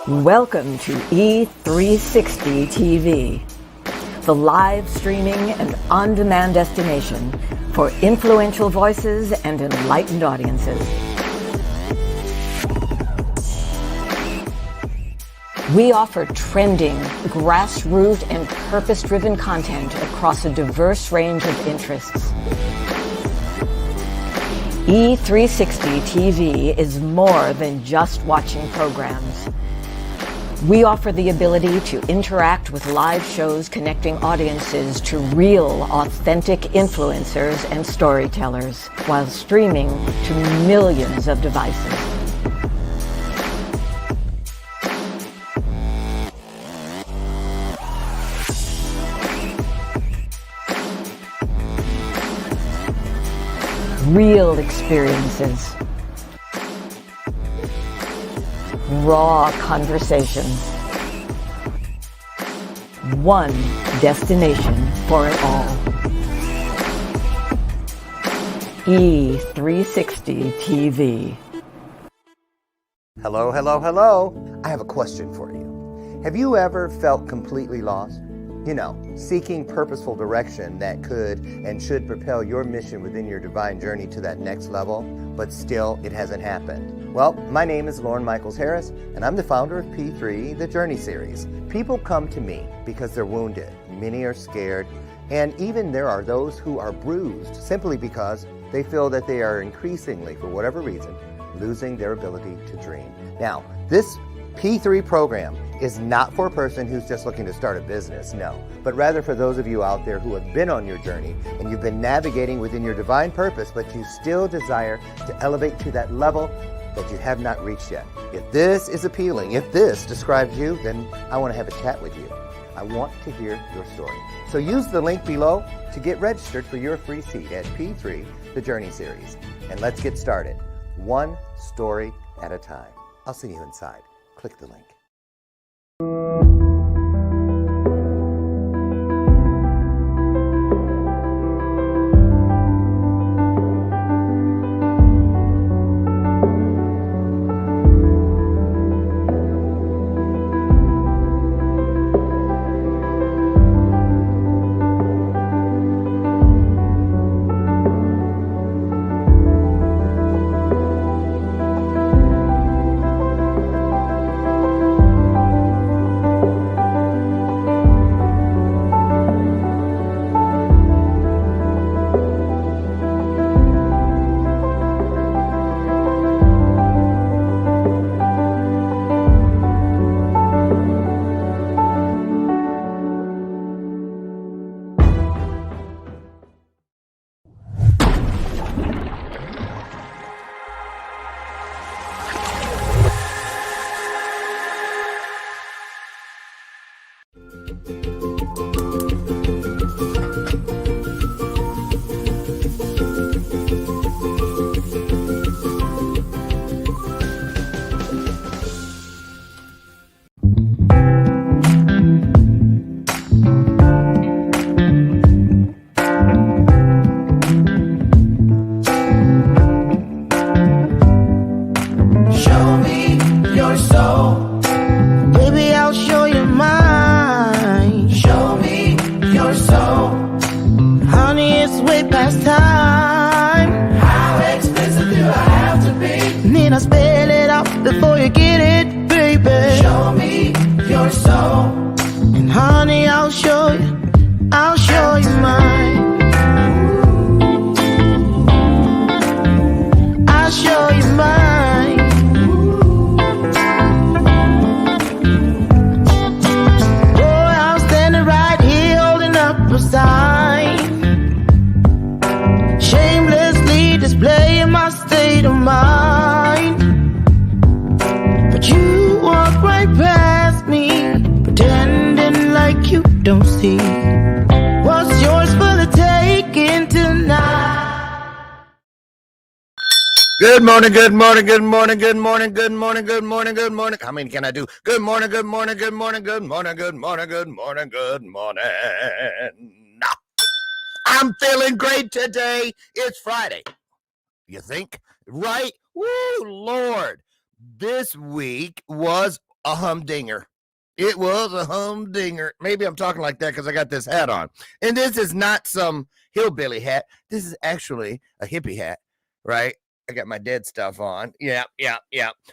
Welcome to E360 TV, the live streaming and on-demand destination for influential voices and enlightened audiences. We offer trending, grassroots, and purpose-driven content across a diverse range of interests. E360 TV is more than just watching programs. We offer the ability to interact with live shows connecting audiences to real, authentic influencers and storytellers while streaming to millions of devices. Real experiences. Raw conversations. One destination for it all. E360 TV. Hello, hello, hello. I have a question for you. Have you ever felt completely lost? You know, seeking purposeful direction that could and should propel your mission within your divine journey to that next level, but still it hasn't happened. Well, my name is Loren Harris, and I'm the founder of P3, the Journey Series. People come to me because they're wounded. Many are scared, and even there are those who are bruised simply because they feel that they are increasingly, for whatever reason, losing their ability to dream. Now, this P3 program is not for a person who's just looking to start a business, no, but rather for those of you out there who have been on your journey and you've been navigating within your divine purpose, but you still desire to elevate to that level that you have not reached yet. If this is appealing, if this describes you, then I want to have a chat with you. I want to hear your story. So use the link below to get registered for your free seat at P3, the Journey Series. And let's get started, one story at a time. I'll see you inside. Click the link. Good morning, good morning, good morning, good morning, good morning, good morning, good morning. How many can I do? Good morning, good morning, good morning, good morning, good morning, good morning, good morning. I'm feeling great today. It's Friday. You think? Right? Woo, Lord. This week was a humdinger. It was a humdinger. Maybe I'm talking like that because I got this hat on. And this is not some hillbilly hat. This is actually a hippie hat, right? I got my dead stuff on. Yeah.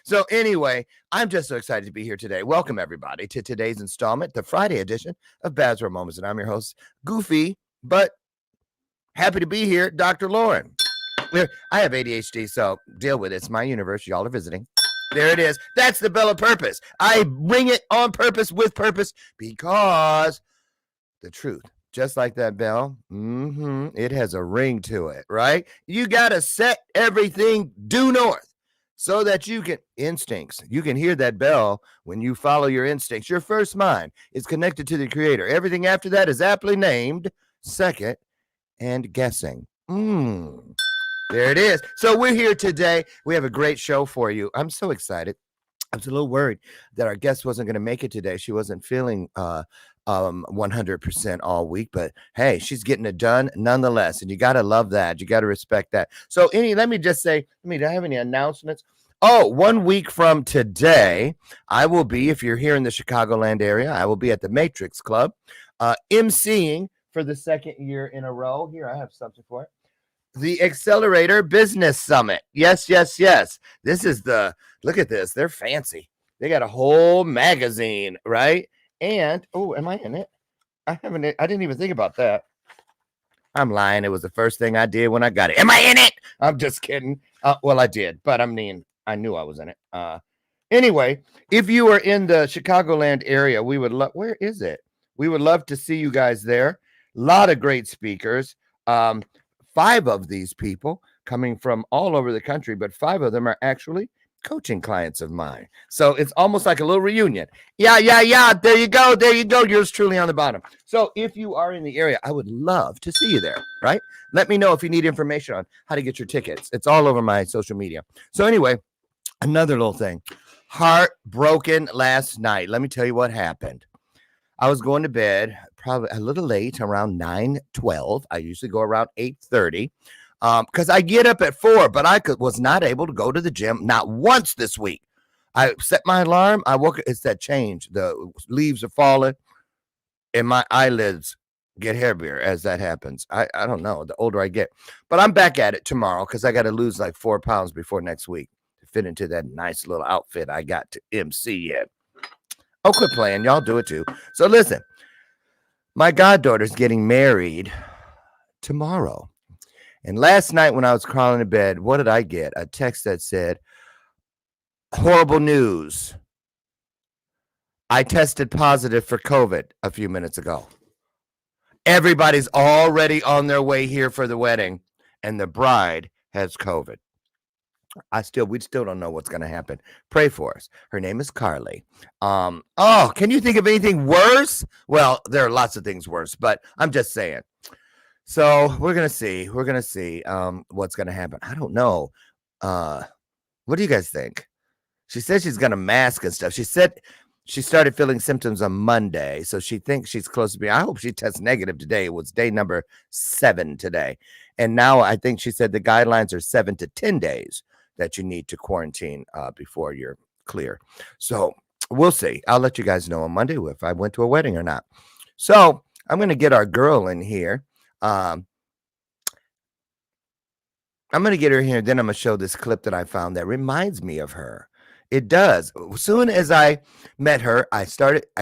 So anyway, I'm just so excited to be here today. Welcome, everybody, to today's installment, the Friday edition of Bathrobe Moments. And I'm your host, Goofy, but happy to be here, Dr. Loren. I have ADHD, so deal with it. It's my universe. Y'all are visiting. There it is. That's the bell of purpose. I bring it on purpose with purpose because the truth, just like that bell, it has a ring to it, right? You got to set everything due north so that you can You can hear that bell when you follow your instincts. Your first mind is connected to the creator. Everything after that is aptly named second and guessing. There it is. So we're here today. We have a great show for you. I'm so excited. I was a little worried that our guest wasn't going to make it today. She wasn't feeling 100% all week, but hey, she's getting it done nonetheless. And you got to love that. You got to respect that. So let me just say, do I have any announcements? Oh, 1 week from today, I will be, if you're here in the Chicagoland area, I will be at the Matrix Club, emceeing for the second year in a row. Here, I have something for it. The Accelerator Business Summit. Yes. This is look at this. They're fancy. They got a whole magazine, right? And, am I in it? I didn't even think about that. I'm lying. It was the first thing I did when I got it. Am I in it? I'm just kidding. Well, I did, but I knew I was in it. Anyway, if you are in the Chicagoland area, where is it? We would love to see you guys there. A lot of great speakers. 5 of these people coming from all over the country, but 5 of them are actually coaching clients of mine. So it's almost like a little reunion. Yeah. There you go. Yours truly on the bottom. So if you are in the area, I would love to see you there, right? Let me know if you need information on how to get your tickets. It's all over my social media. So anyway, another little thing. Heartbroken last night. Let me tell you what happened. I was going to bed probably a little late, around 9:12. I usually go around 8:30 because I get up at 4, but I was not able to go to the gym not once this week. I set my alarm. I woke. It's that change. The leaves are falling, and my eyelids get heavier as that happens. I don't know. The older I get, but I'm back at it tomorrow because I got to lose like 4 pounds before next week to fit into that nice little outfit I got to MC in. Oh, quit playing. Y'all do it too. So listen, my goddaughter's getting married tomorrow. And last night when I was crawling to bed, what did I get? A text that said, horrible news. I tested positive for COVID a few minutes ago. Everybody's already on their way here for the wedding, and the bride has COVID. We still don't know what's going to happen. Pray for us. Her name is Carly. Can you think of anything worse? Well, there are lots of things worse, but I'm just saying. So we're going to see. What's going to happen. I don't know. What do you guys think? She said she's going to mask and stuff. She said she started feeling symptoms on Monday, so she thinks she's close to being. I hope she tests negative today. It was day number 7 today. And now I think she said the guidelines are 7 to 10 days that you need to quarantine before you're clear. So we'll see. I'll let you guys know on Monday if I went to a wedding or not. So I'm going to get our girl in here. I'm going to get her here. Then I'm going to show this clip that I found that reminds me of her. It does. As soon as I met her, I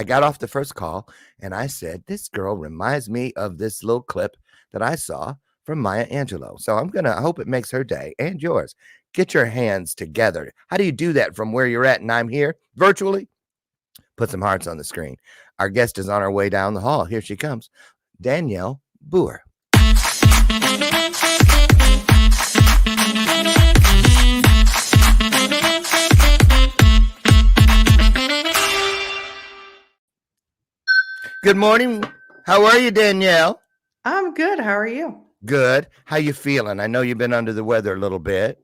got off the first call and I said, this girl reminds me of this little clip that I saw from Maya Angelou. So I hope it makes her day and yours. Get your hands together. How do you do that from where you're at and I'm here virtually? Put some hearts on the screen. Our guest is on her way down the hall. Here she comes. Danielle Booher. Good morning. How are you, Danielle? I'm good. How are you? Good. How you feeling? I know you've been under the weather a little bit.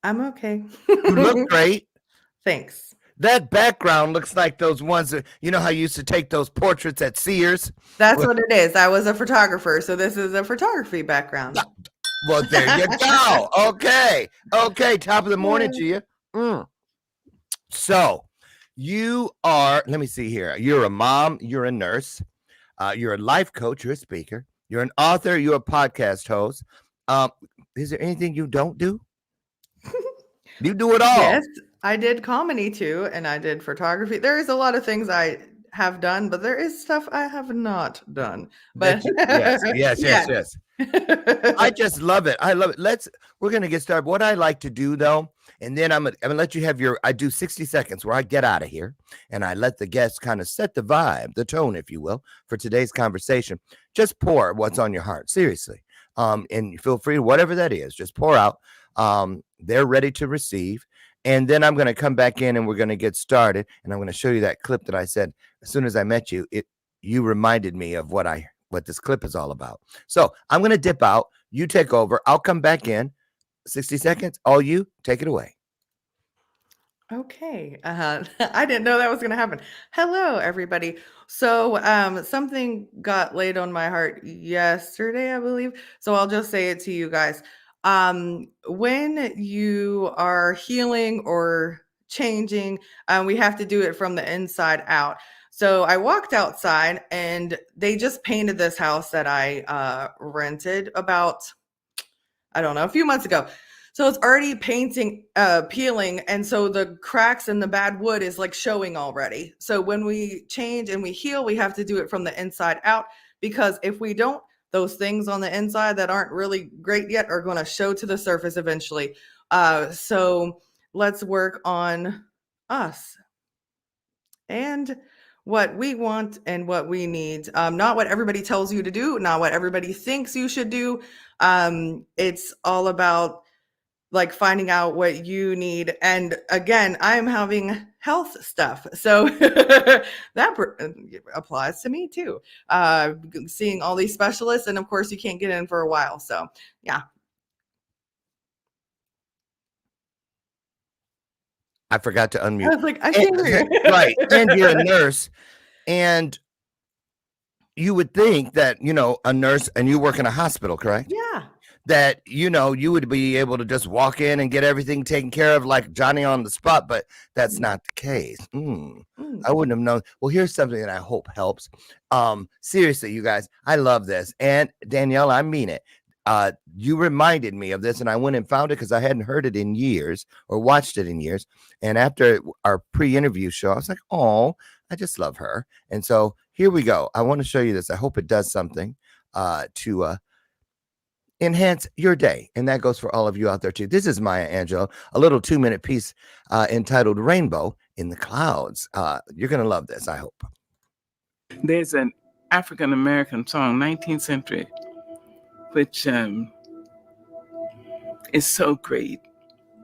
I'm okay. You look great. Thanks. That background looks like those ones that, you know how you used to take those portraits at Sears? That's what it is. I was a photographer, so this is a photography background. Well, there you go. Okay. Top of the morning to you. So, You are, let me see here. You're a mom, you're a nurse, you're a life coach, you're a speaker, you're an author, you're a podcast host. Um, is there anything you don't do? You do it all. Yes, I did comedy too, and I did photography. There is a lot of things I have done, but there is stuff I have not done. But Yes, yes, yes, yeah. yes. I just love it. I love it. We're gonna get started. What I like to do though, and then I'm gonna let you have I do 60 seconds where I get out of here and I let the guests kind of set the vibe, the tone, if you will, for today's conversation. Just pour what's on your heart, seriously. And feel free, whatever that is, just pour out. They're ready to receive. And then I'm gonna come back in and we're gonna get started. And I'm gonna show you that clip that I said as soon as I met you. You reminded me of what this clip is all about. So I'm going to dip out. You take over. I'll come back in 60 seconds. All you take it away. Okay. I didn't know that was going to happen. Hello, everybody. So something got laid on my heart yesterday, I believe. So I'll just say it to you guys. When you are healing or changing, we have to do it from the inside out. So I walked outside and they just painted this house that I rented about, I don't know, a few months ago. So it's already peeling. And so the cracks and the bad wood is like showing already. So when we change and we heal, we have to do it from the inside out, because if we don't, those things on the inside that aren't really great yet are going to show to the surface eventually. So let's work on us and what we want and what we need. Not what everybody tells you to do, not what everybody thinks you should do. It's all about like finding out what you need. And again, I'm having health stuff. So that applies to me too. Seeing all these specialists, and of course you can't get in for a while. So yeah. I forgot to unmute. I was like, I can't hear you. Right. And you're a nurse. And you would think that, a nurse, and you work in a hospital, correct? Yeah. That, you would be able to just walk in and get everything taken care of like Johnny on the spot, but that's not the case. I wouldn't have known. Well, here's something that I hope helps. Seriously, you guys, I love this. And Danielle, I mean it. You reminded me of this, and I went and found it because I hadn't heard it in years or watched it in years. And after our pre-interview show, I was like, oh, I just love her. And so here we go. I want to show you this. I hope it does something to enhance your day. And that goes for all of you out there too. This is Maya Angelou, a little 2-minute piece entitled Rainbow in the Clouds. You're going to love this, I hope. There's an African-American song, 19th century, which is so great.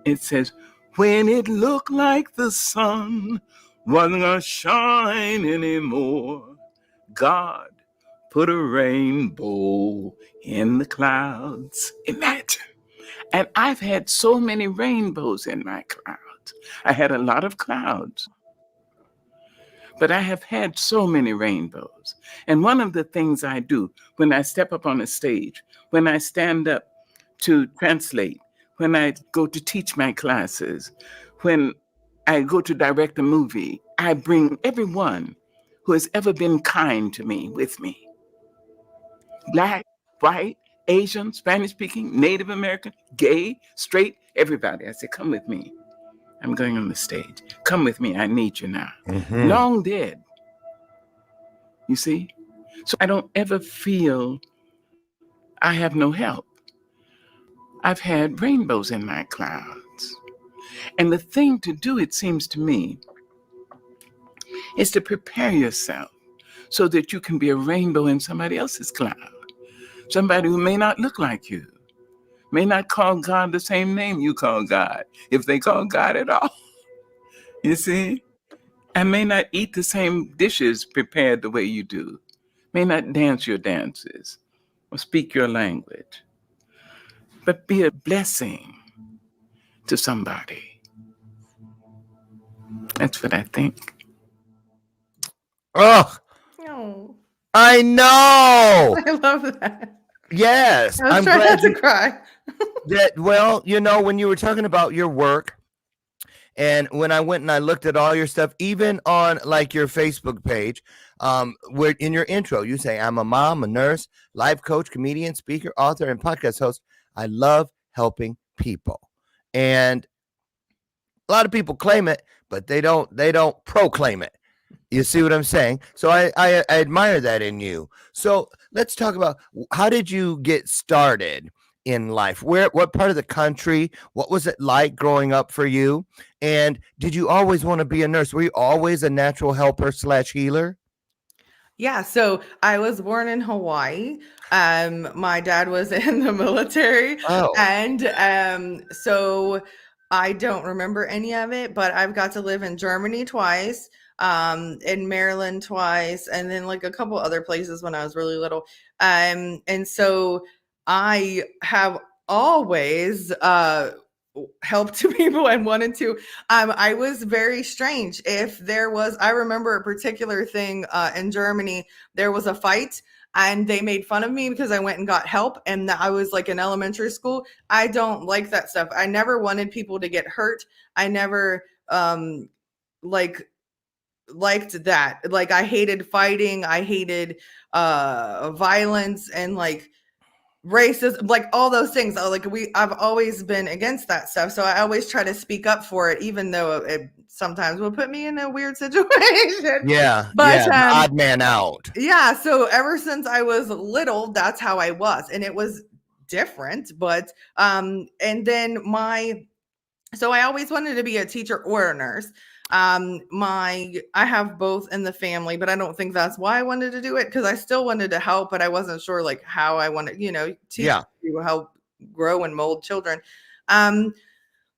It says, when it looked like the sun wasn't gonna shine anymore, God put a rainbow in the clouds. Imagine. And I've had so many rainbows in my clouds. I had a lot of clouds, but I have had so many rainbows. And one of the things I do when I step up on a stage, when I stand up to translate, when I go to teach my classes, when I go to direct a movie, I bring everyone who has ever been kind to me with me. Black, white, Asian, Spanish-speaking, Native American, gay, straight, everybody. I say, come with me. I'm going on the stage. Come with me. I need you now. Mm-hmm. Long dead. You see? So I don't ever feel I have no help. I've had rainbows in my clouds. And the thing to do, it seems to me, is to prepare yourself so that you can be a rainbow in somebody else's cloud. Somebody who may not look like you, may not call God the same name you call God, if they call God at all. You see? And may not eat the same dishes prepared the way you do, may not dance your dances or speak your language, but be a blessing to somebody. That's what I think. Oh, Oh, I know. I love that. Yes. I was trying not to cry. Well, when you were talking about your work And when I went and I looked at all your stuff, even on like your Facebook page, where in your intro you say, I'm a mom, a nurse, life coach, comedian, speaker, author, and podcast host. I love helping people. And a lot of people claim it, but they don't proclaim it. You see what I'm saying? So I admire that in you. So let's talk about, how did you get started in life? What part of the country? What was it like growing up for you? And did you always want to be a nurse? Were you always a natural helper / healer? Yeah, so I was born in Hawaii. My dad was in the military, Oh, and so I don't remember any of it, but I've got to live in Germany twice, in Maryland twice, and then like a couple other places when I was really little. And so I have always helped people and wanted to. I was very strange. If there was, I remember a particular thing in Germany, there was a fight and they made fun of me because I went and got help, and I was like in elementary school. I don't like that stuff. I never wanted people to get hurt. I never like liked that. Like I hated fighting. I hated violence and like racism, like all those things. I've always been against that stuff. So I always try to speak up for it, even though it sometimes will put me in a weird situation. yeah. But The odd man out. yeah, so ever since I was little, that's how I was. And it was different. But and then so I always wanted to be a teacher or a nurse. I have both in the family, but I don't think that's why I wanted to do it, because I still wanted to help, but I wasn't sure like how I wanted, teach you help grow and mold children.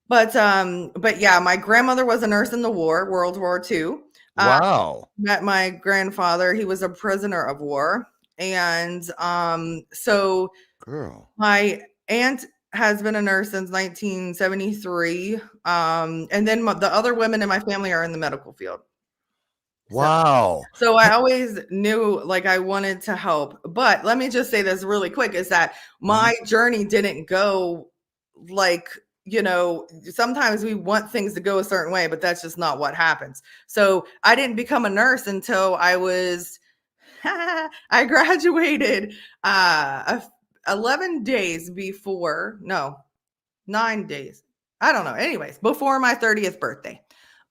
But yeah, my grandmother was a nurse in the war, World War II. Wow. Met my grandfather. He was a prisoner of war. And so Girl. my aunt has been a nurse since 1973. And then the other women in my family are in the medical field. Wow. So I always knew like I wanted to help. But let me just say this really quick, is that my journey didn't go like, sometimes we want things to go a certain way, but that's just not what happens. So I didn't become a nurse until I was, I graduated 11 days before, no, 9 days. I don't know. Anyways, before my 30th birthday.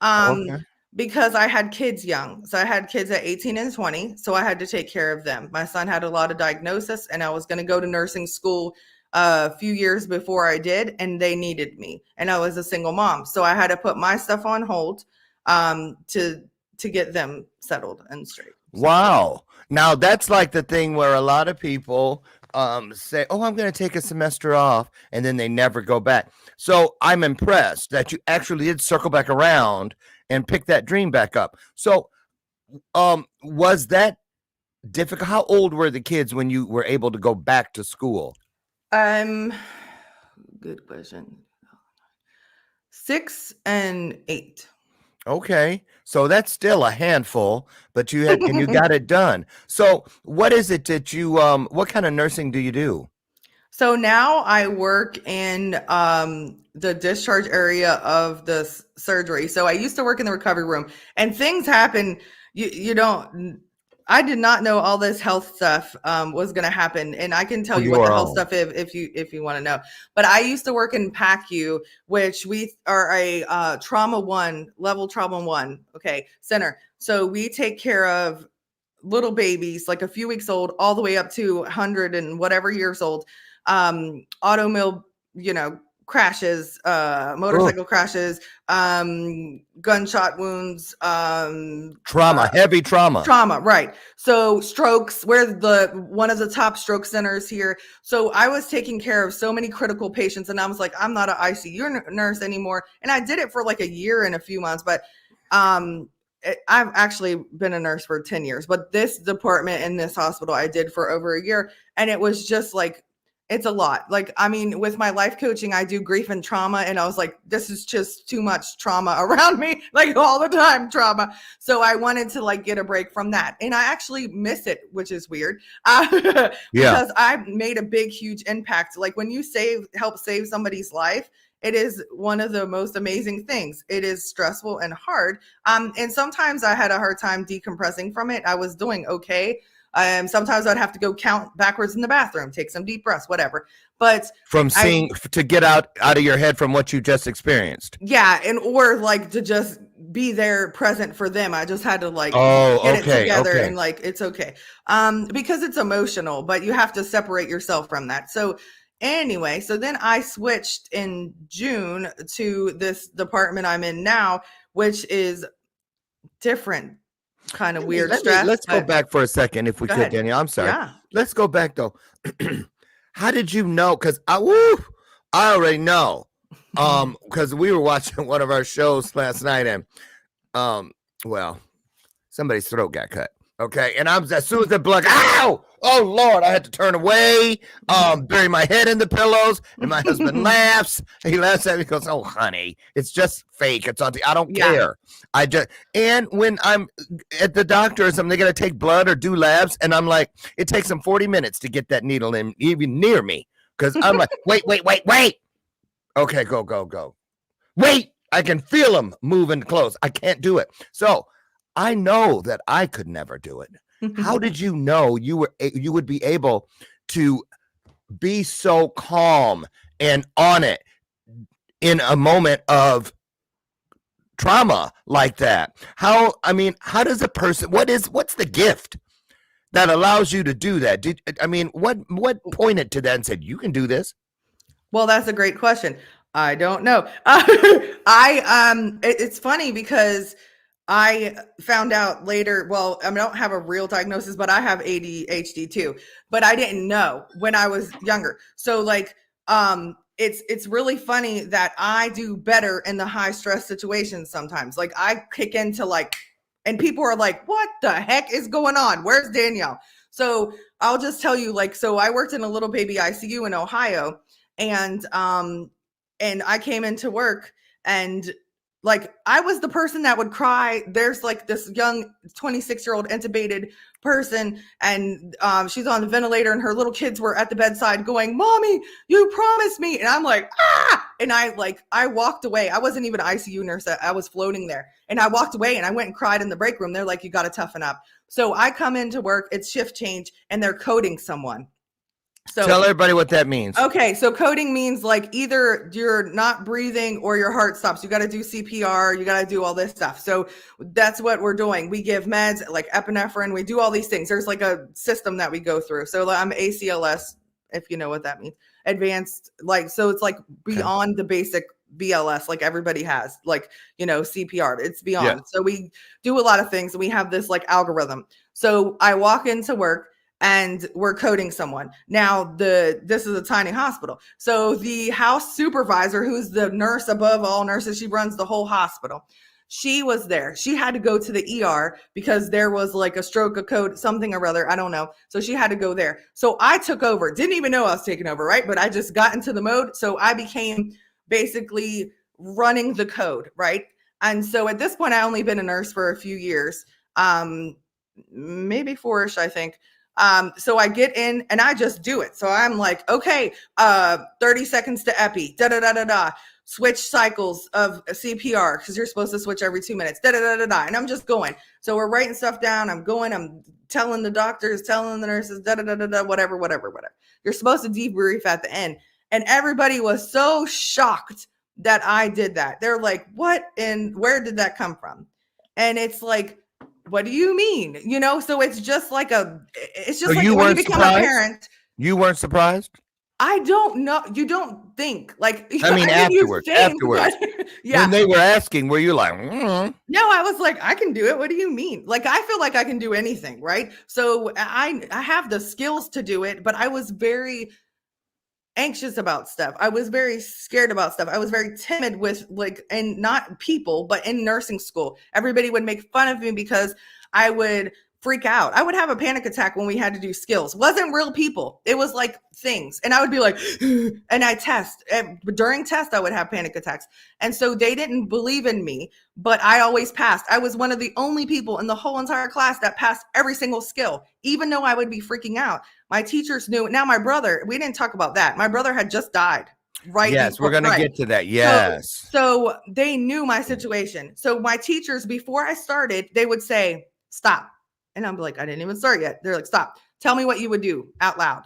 Okay. Because I had kids young. So I had kids at 18 and 20. So I had to take care of them. My son had a lot of diagnosis, and I was going to go to nursing school a few years before I did, and they needed me. And I was a single mom. So I had to put my stuff on hold to get them settled and straight. Wow. Now that's like the thing where a lot of people say, oh, I'm going to take a semester off, and then they never go back. So I'm impressed that you actually did circle back around and pick that dream back up. So was that difficult? How old were the kids when you were able to go back to school? Good question. 6 and 8. Okay. So that's still a handful, but you had, and you got it done. So what is it that you, what kind of nursing do you do? So now I work in the discharge area of the surgery. So I used to work in the recovery room, and things happen. I did not know all this health stuff was going to happen, and I can tell you what the health stuff is if you want to know. But I used to work in PACU, which we are a level trauma 1, center. So we take care of little babies, like a few weeks old, all the way up to 100 and whatever years old. Automobile, crashes, motorcycle crashes, gunshot wounds, Heavy trauma, right? So strokes, we're one of the top stroke centers here. So I was taking care of so many critical patients, and I was like, I'm not an ICU nurse anymore. And I did it for like a year and a few months, but I've actually been a nurse for 10 years, but this department in this hospital I did for over a year. And it was just like, it's a lot. Like, I mean, with my life coaching, I do grief and trauma. And I was like, this is just too much trauma around me, like all the time trauma. So I wanted to like get a break from that. And I actually miss it, which is weird. Because I made a big, huge impact. Like when you help save somebody's life, It is one of the most amazing things. It is stressful and hard. And sometimes I had a hard time decompressing from it. I was doing okay. Sometimes I'd have to go count backwards in the bathroom, take some deep breaths, whatever. But from seeing to get out of your head from what you just experienced. Yeah, and or like to just be there present for them. I just had to like get it together and like it's okay. Because it's emotional, but you have to separate yourself from that. So anyway, so then I switched in June to this department I'm in now, which is different, kind of weird stress. Let's go back for a second if we could, Danielle. I'm sorry. Yeah. Let's go back though. How did you know? Because I already know. Because we were watching one of our shows last night, and well, somebody's throat got cut. Okay, and I'm as soon as the blood, ow! Oh Lord, I had to turn away, bury my head in the pillows, and my husband laughs. He laughs at me, goes, "Oh, honey, it's just fake. It's on. I don't care. And when I'm at the doctor or something, they gotta take blood or do labs, and I'm like, it takes them 40 minutes to get that needle in, even near me, because I'm like, wait. Okay, go. Wait, I can feel them moving close. I can't do it. So I know that I could never do it. How did you know you would be able to be so calm and on it in a moment of trauma like that? How does a person, what's the gift that allows you to do that? What pointed to that and said, you can do this? Well, that's a great question. I don't know. It's funny because I found out later, well, I don't have a real diagnosis, but I have ADHD too, but I didn't know when I was younger. So like, it's really funny that I do better in the high stress situations sometimes. Like I kick into like, and people are like, what the heck is going on? Where's Danielle? So I'll just tell you, like, so I worked in a little baby ICU in Ohio, and I came into work, and like I was the person that would cry. There's like this young 26-year-old intubated person, and she's on the ventilator, and her little kids were at the bedside going, "Mommy, you promised me." And I'm like, ah! And I walked away. I wasn't even an ICU nurse. I was floating there, and I walked away, and I went and cried in the break room. They're like, "You got to toughen up." So I come into work, it's shift change, and they're coding someone. So tell everybody what that means. Okay, so coding means like either you're not breathing or your heart stops. You got to do CPR. You got to do all this stuff. So that's what we're doing. We give meds like epinephrine. We do all these things. There's like a system that we go through. So I'm ACLS, if you know what that means. Advanced, like, so it's like beyond the basic BLS, like everybody has, like, CPR. It's beyond. Yeah. So we do a lot of things. We have this like algorithm. So I walk into work, and we're coding someone. Now, this is a tiny hospital. So the house supervisor, who's the nurse above all nurses, she runs the whole hospital. She was there. She had to go to the ER because there was like a stroke, a code, something or other. I don't know. So she had to go there. So I took over. Didn't even know I was taking over, right? But I just got into the mode. So I became basically running the code, right? And so at this point, I only been a nurse for a few years, maybe 4-ish, I think. So I get in and I just do it. So I'm like, okay, 30 seconds to epi, switch cycles of CPR, because you're supposed to switch every 2 minutes, and I'm just going. So we're writing stuff down. I'm telling the doctors, telling the nurses, whatever. You're supposed to debrief at the end. And everybody was so shocked that I did that. They're like, what? And where did that come from? And it's like, what do you mean? So it's just like it's just so like when you become a parent. You weren't surprised? I don't know. You don't think like, afterwards. Yeah. When they were asking, were you like, No, I was like, I can do it. What do you mean? Like, I feel like I can do anything. Right. So I have the skills to do it, but I was very anxious about stuff. I was very scared about stuff. I was very timid with and not people, but in nursing school, everybody would make fun of me because I would freak out. I would have a panic attack when we had to do skills. It wasn't real people. It was like things. And I would be like, and I test. And during test, I would have panic attacks. And so they didn't believe in me, but I always passed. I was one of the only people in the whole entire class that passed every single skill, even though I would be freaking out. My teachers knew. Now, my brother, we didn't talk about that. My brother had just died. right Yes, we're before, gonna right. get to that. So, Yes. so they knew my situation. So my teachers, before I started, they would say, stop. And I'm like, I didn't even start yet. They're like, stop. Tell me what you would do out loud.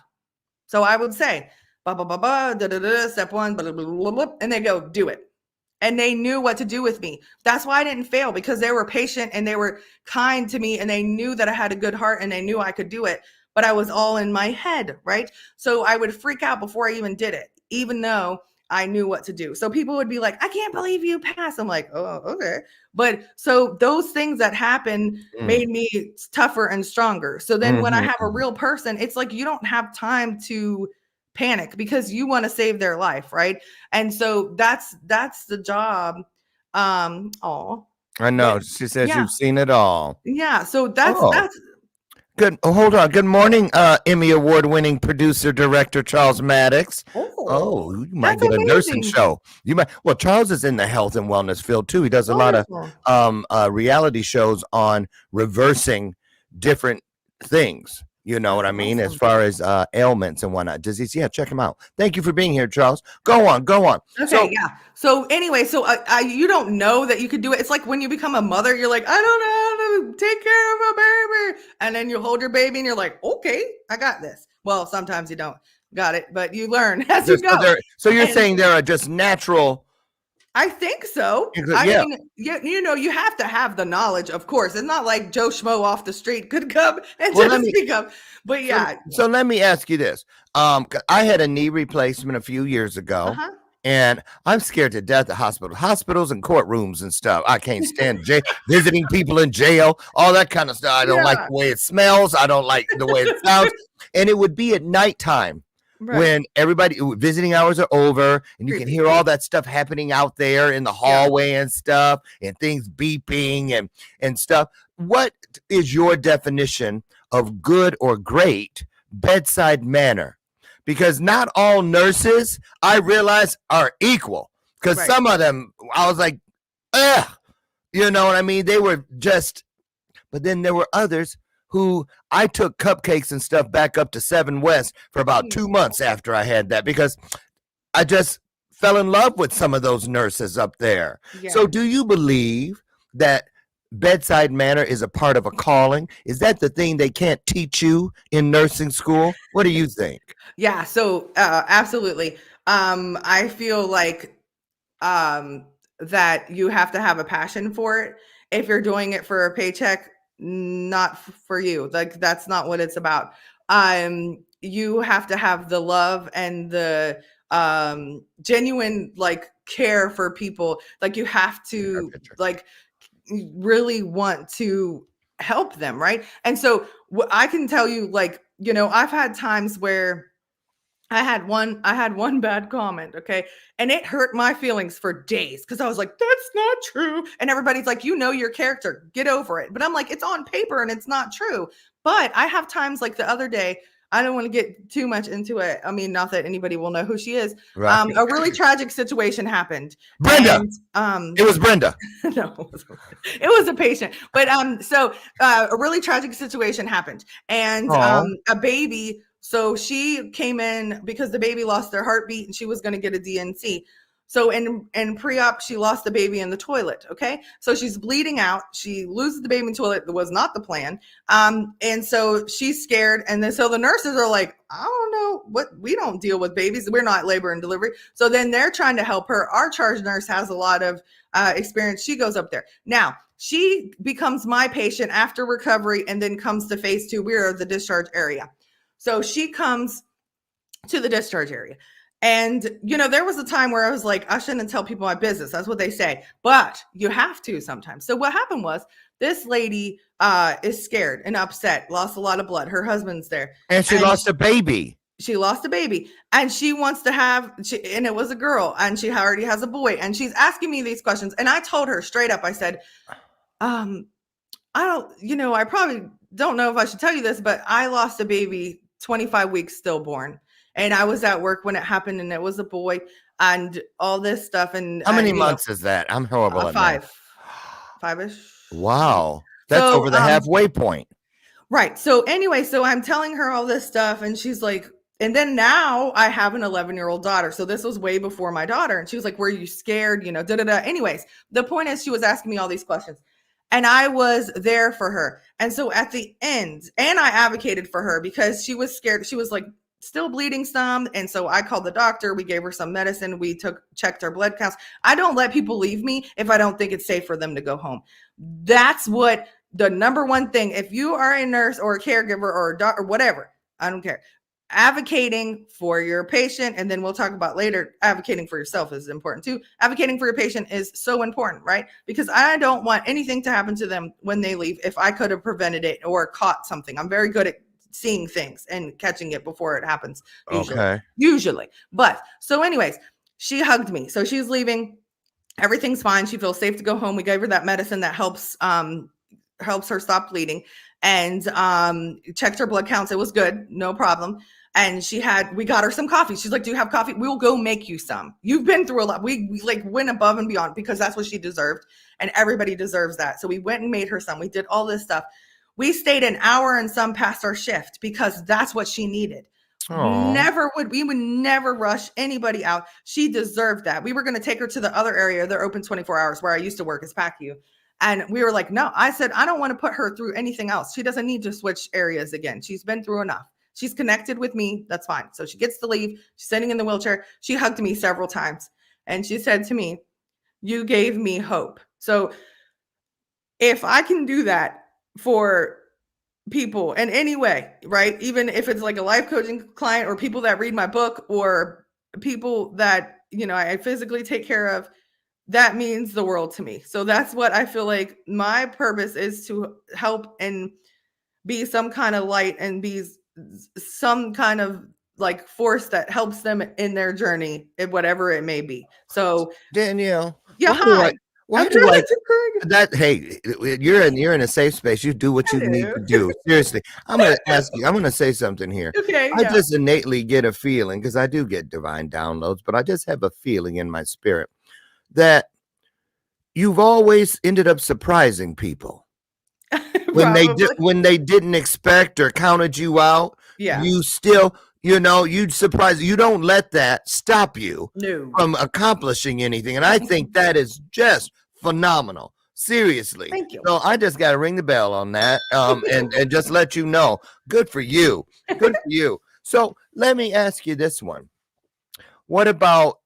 So I would say, ba ba ba ba, da da da, step one, blah, blah, blah, blah, and they go, do it. And they knew what to do with me. That's why I didn't fail, because they were patient and they were kind to me, and they knew that I had a good heart and they knew I could do it. But I was all in my head, right? So I would freak out before I even did it, even though I knew what to do. So people would be like, I can't believe you passed. I'm like, oh, okay. But so those things that happened made me tougher and stronger. So then when I have a real person, it's like you don't have time to panic because you want to save their life, right? And so that's the job. Oh, I know. She says yeah. you've seen it all. Yeah. So that's Good. Oh, hold on. Good morning, Emmy Award-winning producer director Charles Maddox. Oh, you might that's get a nursing amazing. show. You might. Well, Charles is in the health and wellness field too. He does a lot of reality shows on reversing different things. You know what I mean, as far as ailments and whatnot, disease. Yeah, check him out. Thank you for being here, Charles. Go on. Okay, So, yeah. So anyway, so you don't know that you could do it. It's like when you become a mother, you're like, I don't know how to take care of a baby, and then you hold your baby, and you're like, okay, I got this. Well, sometimes you don't got it, but you learn as you go. So you're saying there are just natural. I think so. Yeah. I mean, you know, you have to have the knowledge, of course. It's not like Joe Schmo off the street could come and just speak up. But yeah. So let me ask you this. I had a knee replacement a few years ago, and I'm scared to death of hospitals and courtrooms and stuff. I can't stand visiting people in jail, all that kind of stuff. I don't like the way it smells. I don't like the way it sounds. And it would be at nighttime. Right. When everybody visiting hours are over and you can hear all that stuff happening out there in the hallway and stuff, and things beeping and stuff. What is your definition of good or great bedside manner? Because not all nurses, I realize, are equal. Because some of them, I was like, ugh, you know what I mean? They were just, but then there were others who I took cupcakes and stuff back up to 7 West for about 2 months after I had that, because I just fell in love with some of those nurses up there. Yeah. So do you believe that bedside manner is a part of a calling? Is that the thing they can't teach you in nursing school? What do you think? Yeah, so absolutely. I feel like that you have to have a passion for it. If you're doing it for a paycheck, not for you. Like, that's not what it's about. You have to have the love and the genuine like care for people. Like, you have to like really want to help them, right? And so I can tell you, like, you know, I've had times where I had one bad comment, okay? And it hurt my feelings for days because I was like, that's not true. And everybody's like, you know your character, get over it. But I'm like, it's on paper and it's not true. But I have times like the other day, I don't want to get too much into it. I mean, not that anybody will know who she is. Right. A really tragic situation happened. Brenda. And, it was Brenda. No, it was a patient. But so a really tragic situation happened. And a baby. So she came in because the baby lost their heartbeat and she was going to get a DNC. So in pre-op, she lost the baby in the toilet. Okay. So she's bleeding out. She loses the baby in the toilet. That was not the plan. And so she's scared. And then, so the nurses are like, I don't know what, we don't deal with babies. We're not labor and delivery. So then they're trying to help her. Our charge nurse has a lot of experience. She goes up there. Now, she becomes my patient after recovery and then comes to phase 2. We're the discharge area. So she comes to the discharge area. And, you know, there was a time where I was like, I shouldn't tell people my business. That's what they say. But you have to sometimes. So what happened was this lady is scared and upset, lost a lot of blood. Her husband's there. And she lost a baby. She lost a baby. And she wants to have, and it was a girl. And she already has a boy. And she's asking me these questions. And I told her straight up, I said, I don't, you know, I probably don't know if I should tell you this, but I lost a baby 25 weeks stillborn. And I was at work when it happened, and it was a boy and all this stuff. And how many months is that? I'm horrible at 5. 5-ish. Wow. That's over the halfway point. Right. So anyway, so I'm telling her all this stuff, and she's like, And then now I have an 11-year-old daughter. So this was way before my daughter. And she was like, were you scared? You know, Anyways, the point is she was asking me all these questions. And I was there for her. And so at the end, and I advocated for her because she was scared. She was like still bleeding some. And so I called the doctor. We gave her some medicine. We checked her blood counts. I don't let people leave me if I don't think it's safe for them to go home. That's what the number one thing. If you are a nurse or a caregiver or a doctor or whatever, I don't care. Advocating for your patient, and then we'll talk about later, advocating for yourself is important too. Advocating for your patient is so important, right? Because I don't want anything to happen to them when they leave if I could have prevented it or caught something. I'm very good at seeing things and catching it before it happens. Usually. But so anyways, she hugged me. So she's leaving. Everything's fine. She feels safe to go home. We gave her that medicine that helps her stop bleeding, and checked her blood counts. It was good. No problem. And we got her some coffee. She's like, do you have coffee? We'll go make you some. You've been through a lot. We like went above and beyond because that's what she deserved. And everybody deserves that. So we went and made her some. We did all this stuff. We stayed an hour and some past our shift because that's what she needed. We would never rush anybody out. She deserved that. We were going to take her to the other area. They're open 24 hours where I used to work as PACU. And we were like, no, I said, I don't want to put her through anything else. She doesn't need to switch areas again. She's been through enough. She's connected with me. That's fine. So she gets to leave. She's sitting in the wheelchair. She hugged me several times. And she said to me, you gave me hope. So if I can do that for people in any way, right? Even if it's like a life coaching client or people that read my book or people that, you know, I physically take care of, that means the world to me. So that's what I feel like my purpose is, to help and be some kind of light and be some kind of like force that helps them in their journey, whatever it may be. So Danielle, yeah, hey, you're in a safe space. You do what you need to do. Seriously, I'm going to ask you. I'm going to say something here. Okay, I just innately get a feeling, because I do get divine downloads, but I just have a feeling in my spirit that you've always ended up surprising people when they didn't expect or counted you out. Yeah, you still, you'd surprise. You don't let that stop you from accomplishing anything, and I think that is just phenomenal. Seriously. Thank you. So I just got to ring the bell on that, and just let you know. Good for you. Good for you. So let me ask you this one. What about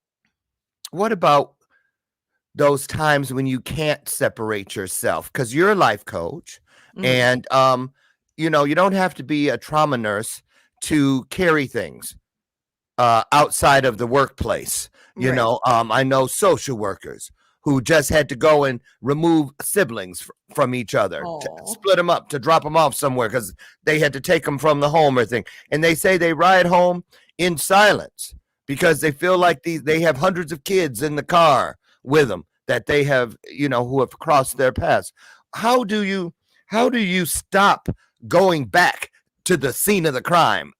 those times when you can't separate yourself? Because you're a life coach, and you don't have to be a trauma nurse to carry things outside of the workplace. I know social workers who just had to go and remove siblings from each other, to split them up, to drop them off somewhere because they had to take them from the home or thing. And they say they ride home in silence because they feel like they have hundreds of kids in the car with them that they have, who have crossed their paths. How do you stop going back to the scene of the crime?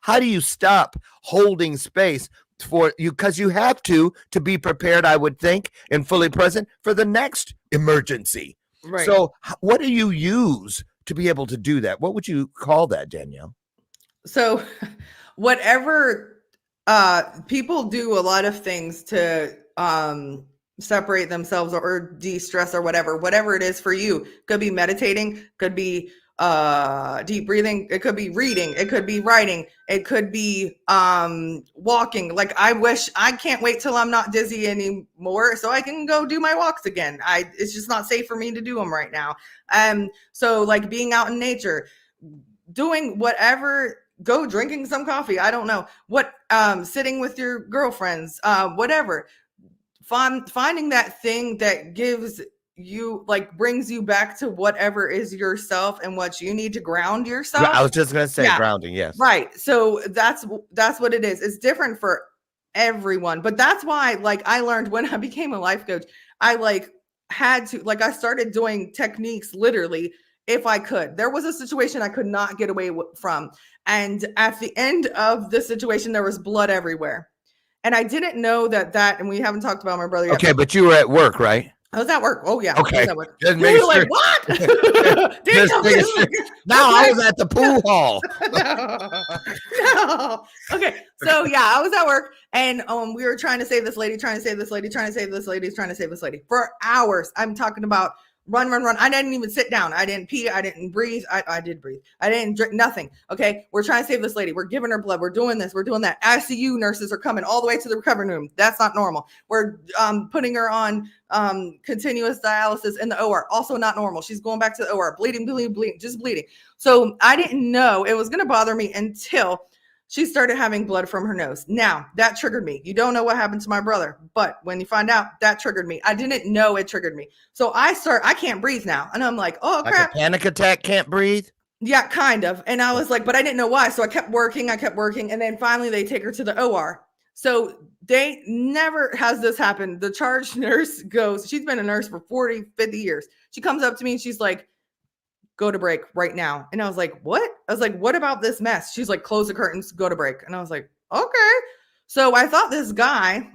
How do you stop holding space for you? Because you have to be prepared, I would think, and fully present for the next emergency. Right. So what do you use to be able to do that? What would you call that, Danielle? So whatever, people do a lot of things to separate themselves or de-stress or whatever it is for you. Could be meditating, could be deep breathing, it could be reading, it could be writing, it could be walking. Like I can't wait till I'm not dizzy anymore so I can go do my walks again. It's just not safe for me to do them right now. So like being out in nature, doing whatever, go drinking some coffee, I don't know what, sitting with your girlfriends, whatever. Finding that thing that gives you, like, brings you back to whatever is yourself and what you need to ground yourself. I was just gonna say grounding. Yes, right. So that's what it is. It's different for everyone, but that's why, like, I learned when I became a life coach, I had to, I started doing techniques literally if I could. There was a situation I could not get away from, and at the end of the situation there was blood everywhere. And I didn't know that, and we haven't talked about my brother yet. Okay, but you were at work, right? I was at work. Oh, yeah. Okay. You were like, what? This thing is- now I was at the pool hall. No. Okay. So yeah, I was at work and we were trying to save this lady, trying to save this lady for hours. I'm talking about run. I didn't even sit down. I didn't pee. I didn't breathe. I did breathe. I didn't drink nothing. Okay. We're trying to save this lady. We're giving her blood. We're doing this. We're doing that. ICU nurses are coming all the way to the recovery room. That's not normal. We're putting her on continuous dialysis in the OR. Also not normal. She's going back to the OR, bleeding, just bleeding. So I didn't know it was going to bother me until she started having blood from her nose. Now that triggered me. You don't know what happened to my brother, but when you find out, that triggered me. I didn't know it triggered me. So I can't breathe now. And I'm like, oh crap. Like a panic attack, can't breathe. Yeah, kind of. And I was like, but I didn't know why. So I kept working. And then finally they take her to the OR. So they never has this happened. The charge nurse goes, she's been a nurse for 40, 50 years. She comes up to me and she's like, go to break right now. And I was like, what? I was like, what about this mess? She's like, close the curtains, go to break. And I was like, okay. So I thought this guy,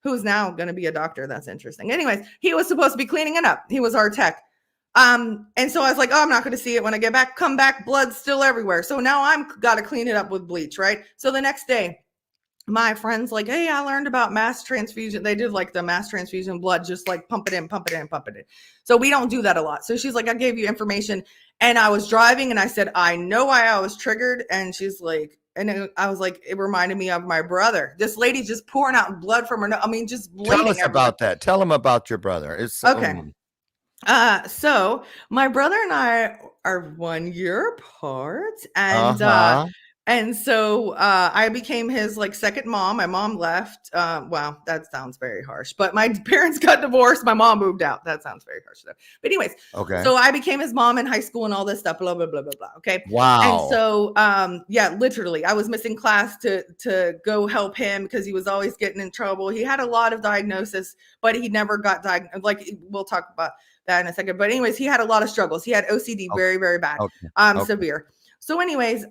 who's now going to be a doctor. That's interesting. Anyways, he was supposed to be cleaning it up. He was our tech. And so I was like, oh, I'm not going to see it when I get back, come back, blood's still everywhere. So now I'm got to clean it up with bleach. Right. So the next day, my friend's like, hey, I learned about mass transfusion. They did like the mass transfusion blood, just like pump it in. So we don't do that a lot. So she's like, I gave you information. And I was driving and I said, I know why I was triggered. And she's like, I was like, it reminded me of my brother. This lady just pouring out blood from her nose. I mean, just bleeding. Tell us about that. Tell them about your brother. It's okay. So my brother and I are 1 year apart. And and so I became his like second mom. My mom left. Wow, that sounds very harsh. But my parents got divorced. My mom moved out. That sounds very harsh though. But anyways, okay. So I became his mom in high school and all this stuff. Blah blah blah blah blah. Okay. Wow. And so yeah, literally, I was missing class to go help him because he was always getting in trouble. He had a lot of diagnosis, but he never got diagnosed. Like we'll talk about that in a second. But anyways, he had a lot of struggles. He had OCD, very very bad, severe. So anyways,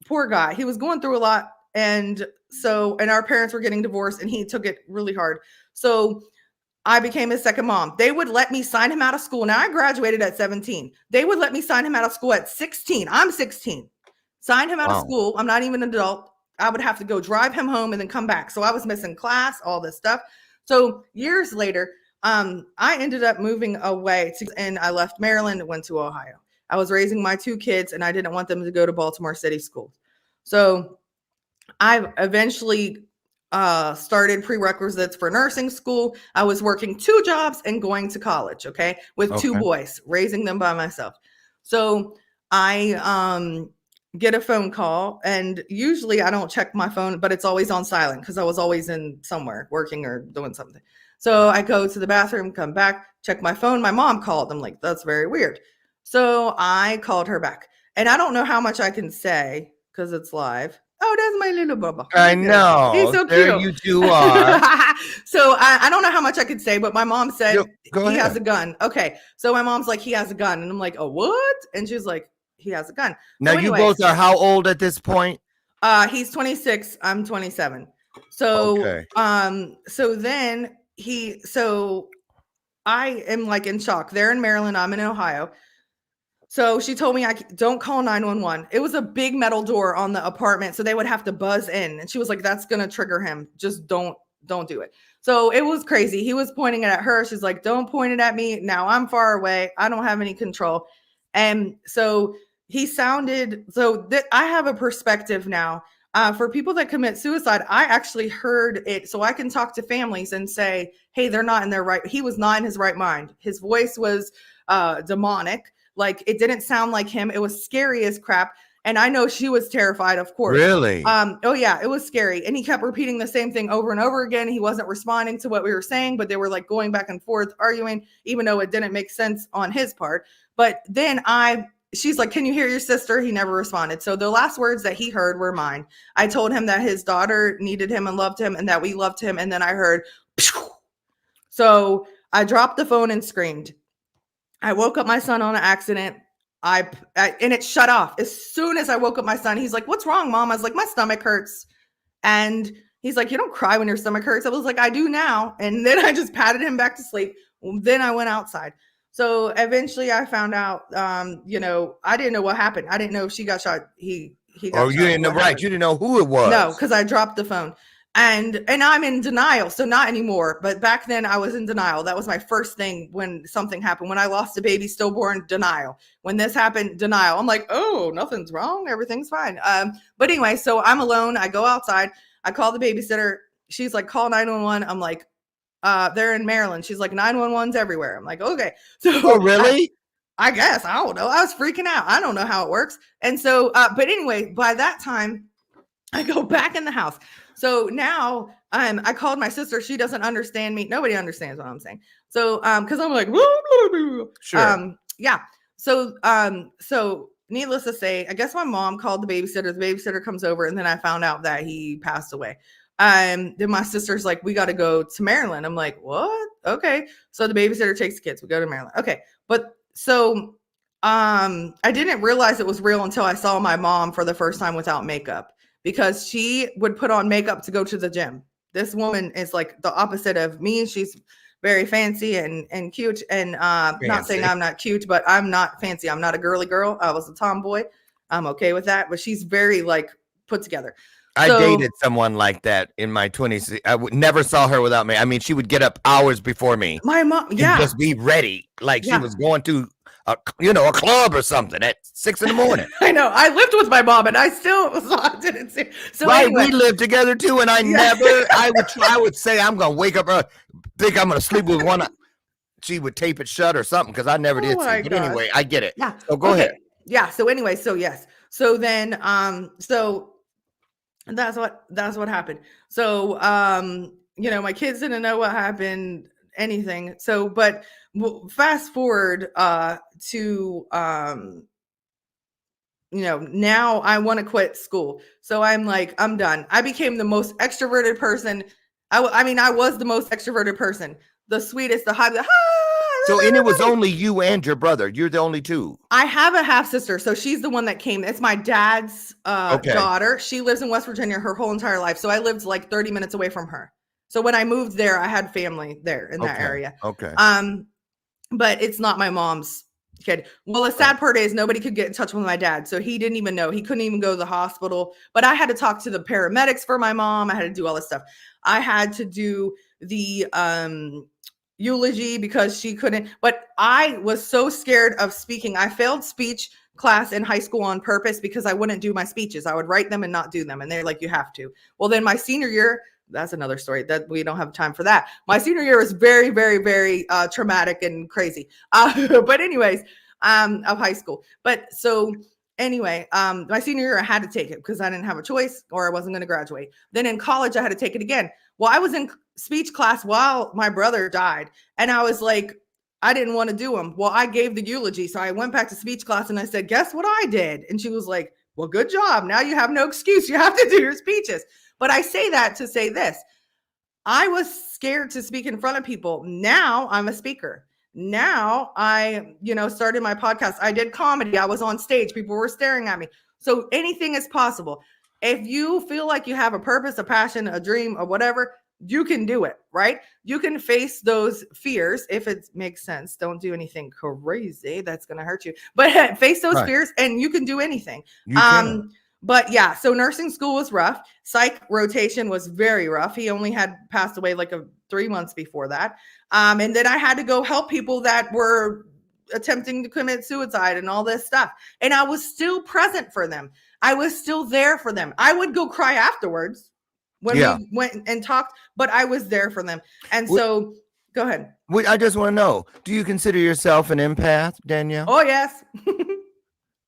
poor guy. He was going through a lot. And our parents were getting divorced and he took it really hard. So I became his second mom. They would let me sign him out of school. Now I graduated at 17. They would let me sign him out of school at 16. I'm 16. Sign him out of school. I'm not even an adult. I would have to go drive him home and then come back. So I was missing class, all this stuff. So years later, I ended up moving away and I left Maryland and went to Ohio. I was raising my two kids and I didn't want them to go to Baltimore City schools. So I eventually started prerequisites for nursing school. I was working 2 jobs and going to college, okay, with 2 boys, raising them by myself. So I get a phone call and usually I don't check my phone, but it's always on silent because I was always in somewhere working or doing something. So I go to the bathroom, come back, check my phone. My mom called. I'm like, that's very weird. So I called her back and I don't know how much I can say because it's live. Oh, that's my little bubba. I know. He's so there cute. You two are. So I don't know how much I could say, but my mom said Go he ahead. has a gun. Okay. So my mom's like, he has a gun. And I'm like, oh, what? And she's like, he has a gun. Now so you both are how old at this point? He's 26. I'm 27. So, so then I am like in shock. They're in Maryland. I'm in Ohio. So she told me I don't call 911. It was a big metal door on the apartment. So they would have to buzz in. And she was like, that's going to trigger him. Just don't do it. So it was crazy. He was pointing it at her. She's like, don't point it at me. Now I'm far away. I don't have any control. And so he sounded, I have a perspective now. For people that commit suicide, I actually heard it. So I can talk to families and say, hey, they're not in their right. He was not in his right mind. His voice was demonic. Like it didn't sound like him. It was scary as crap. And I know she was terrified, of course. Really? Oh yeah, it was scary. And he kept repeating the same thing over and over again. He wasn't responding to what we were saying, but they were like going back and forth, arguing, even though it didn't make sense on his part. But then she's like, can you hear your sister? He never responded. So the last words that he heard were mine. I told him that his daughter needed him and loved him and that we loved him. And then I heard, phew. So I dropped the phone and screamed. I woke up my son on an accident. And it shut off. As soon as I woke up my son, he's like, what's wrong, Mom? I was like, my stomach hurts. And he's like, you don't cry when your stomach hurts. I was like, I do now. And then I just patted him back to sleep. Then I went outside. So eventually I found out, you know, I didn't know what happened. I didn't know if she got shot. He got Or you shot. didn't know, What right? happened? You didn't know who it was. No, because I dropped the phone. And I'm in denial. So not anymore. But back then I was in denial. That was my first thing when something happened. When I lost a baby stillborn, denial. When this happened, denial. I'm like, oh, nothing's wrong. Everything's fine. But anyway, so I'm alone. I go outside. I call the babysitter. She's like, call 911. I'm like, they're in Maryland. She's like, 911's everywhere. I'm like, okay. So Oh, really? I guess. I don't know. I was freaking out. I don't know how it works. And so, but anyway, by that time, I go back in the house. So now I called my sister. She doesn't understand me. Nobody understands what I'm saying. So because I'm like, Sure. yeah. So so needless to say, I guess my mom called the babysitter. The babysitter comes over, and then I found out that he passed away. Then my sister's like, we got to go to Maryland. I'm like, what? Okay. So the babysitter takes the kids. We go to Maryland. Okay. But so I didn't realize it was real until I saw my mom for the first time without makeup, because she would put on makeup to go to the gym. This woman is like the opposite of me. She's very fancy and cute. And not saying I'm not cute, but I'm not fancy. I'm not a girly girl. I was a tomboy. I'm okay with that. But she's very like put together. I So- dated someone like that in my 20s. I never saw her without me. I mean, she would get up hours before me. My mom, and yeah. just be ready, like she Yeah. was going to a club or something at 6 a.m. I know. I lived with my mom, and I still didn't see. So Right, anyway, we lived together too, and I would say I'm gonna wake up, think I'm gonna sleep with one eye. She would tape it shut or something, because I never did Oh see. my But gosh. anyway, I get it. yeah. So go ahead. Yeah. So anyway, so yes. So then, so that's what happened. So, you know, my kids didn't know what happened, anything. So, but fast forward to you know, now I want to quit school. So I'm like, I'm done. I became the most extroverted person. I mean, I was the most extroverted person, the sweetest, the high. So, and it was only you and your brother. You're the only two. I have a half sister, so she's the one that came. It's my dad's Okay. daughter. She lives in West Virginia her whole entire life. So I lived like 30 minutes away from her. So when I moved there, I had family there in that Okay. area. Okay. But it's not my mom's kid. Well, the sad part is nobody could get in touch with my dad. So he didn't even know. He couldn't even go to the hospital. But I had to talk to the paramedics for my mom. I had to do all this stuff. I had to do the eulogy because she couldn't. But I was so scared of speaking. I failed speech class in high school on purpose because I wouldn't do my speeches. I would write them and not do them. And they're like, you have to. Well, then my senior year, that's another story that we don't have time for that. My senior year was very, very, very traumatic and crazy. But anyways, of high school. But so anyway, my senior year, I had to take it because I didn't have a choice or I wasn't going to graduate. Then in college, I had to take it again. Well, I was in speech class while my brother died. And I was like, I didn't want to do them. Well, I gave the eulogy. So I went back to speech class and I said, guess what I did? And she was like, well, good job. Now you have no excuse. You have to do your speeches. But I say that to say this. I was scared to speak in front of people. Now I'm a speaker. Now I, started my podcast. I did comedy. I was on stage. People were staring at me. So anything is possible. If you feel like you have a purpose, a passion, a dream, or whatever, you can do it, right? You can face those fears if it makes sense. Don't do anything crazy. That's going to hurt you. But face those fears and you can do anything. You can. But yeah, so nursing school was rough. Psych rotation was very rough. He only had passed away like 3 months before that. And then I had to go help people that were attempting to commit suicide and all this stuff. And I was still present for them. I was still there for them. I would go cry afterwards when we went and talked, but I was there for them. And so go ahead. I just want to know, do you consider yourself an empath, Danielle? Oh, yes.